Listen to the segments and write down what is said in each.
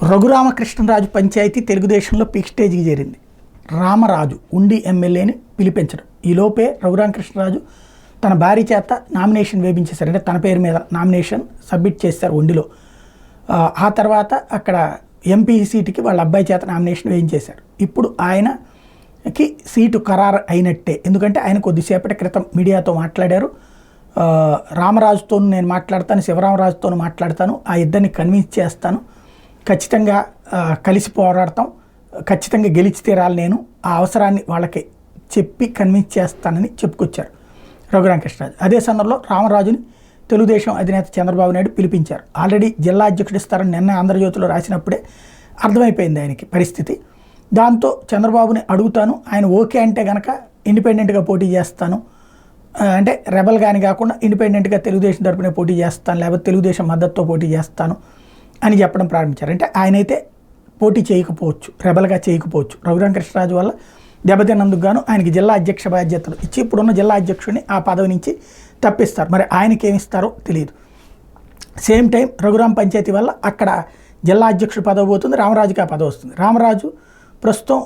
రఘురామకృష్ణరాజు పంచాయతీ తెలుగుదేశంలో పీక్ స్టేజ్కి చేరింది. రామరాజు ఉండి ఎమ్మెల్యేని పిలిపించడం. ఈలోపే రఘురామకృష్ణరాజు తన భార్య చేత నామినేషన్ వేయించేశారు. అంటే తన పేరు మీద నామినేషన్ సబ్మిట్ చేశారు ఉండిలో. ఆ తర్వాత అక్కడ ఎంపీ సీటుకి వాళ్ళ అబ్బాయి చేత నామినేషన్ వేయించేశారు. ఇప్పుడు ఆయనకి సీటు ఖరారు అయినట్టే. ఎందుకంటే ఆయన కొద్దిసేపటి క్రితం మీడియాతో మాట్లాడారు. రామరాజుతో నేను మాట్లాడతాను, శివరామరాజుతో మాట్లాడతాను, ఆ ఇద్దరిని కన్విన్స్ చేస్తాను, ఖచ్చితంగా కలిసి పోరాడతాం, ఖచ్చితంగా గెలిచి తీరాలి, నేను ఆ అవసరాన్ని వాళ్ళకి చెప్పి కన్విన్స్ చేస్తానని చెప్పుకొచ్చారు రఘురామకృష్ణరాజు. అదే సందర్భంలో రామరాజుని తెలుగుదేశం అధినేత చంద్రబాబు నాయుడు పిలిపించారు. ఆల్రెడీ జిల్లా అధ్యక్షుడు ఇస్తారని నిన్న ఆంధ్రజ్యోతిలో రాసినప్పుడే అర్థమైపోయింది ఆయనకి పరిస్థితి. దాంతో చంద్రబాబుని అడుగుతాను, ఆయన ఓకే అంటే కనుక ఇండిపెండెంట్గా పోటీ చేస్తాను, అంటే రెబల్ కానీ కాకుండా ఇండిపెండెంట్గా తెలుగుదేశం తరపునే పోటీ చేస్తాను, లేకపోతే తెలుగుదేశం మద్దతుతో పోటీ చేస్తాను అని చెప్పడం ప్రారంభించారు. అంటే ఆయనైతే పోటీ చేయకపోవచ్చు, రెబల్గా చేయకపోవచ్చు. రఘురామకృష్ణరాజు వల్ల దెబ్బతిన్నందుకు గాను ఆయనకి జిల్లా అధ్యక్ష బాధ్యతలు ఇచ్చి ఇప్పుడున్న జిల్లా అధ్యక్షుడిని ఆ పదవి నుంచి తప్పిస్తారు. మరి ఆయనకి ఏమిస్తారో తెలియదు. సేమ్ టైం రఘురామ పంచాయతీ వల్ల అక్కడ జిల్లా అధ్యక్షుడు పదవి పోతుంది, రామరాజుకి ఆ పదవి వస్తుంది. రామరాజు ప్రస్తుతం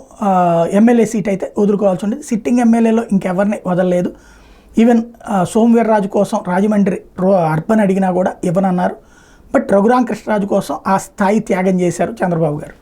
ఎమ్మెల్యే సీట్ అయితే వదులుకోవాల్సి ఉండేది. సిట్టింగ్ ఎమ్మెల్యేలో ఇంకెవరిని వదలలేదు. ఈవెన్ సోమవీర్రాజు కోసం రాజమండ్రి అర్బన్ అడిగినా కూడా ఇవ్వనన్నారు. బట్ రఘురామకృష్ణరాజు కోసం ఆ స్థాయి త్యాగం చేశారు చంద్రబాబు గారు.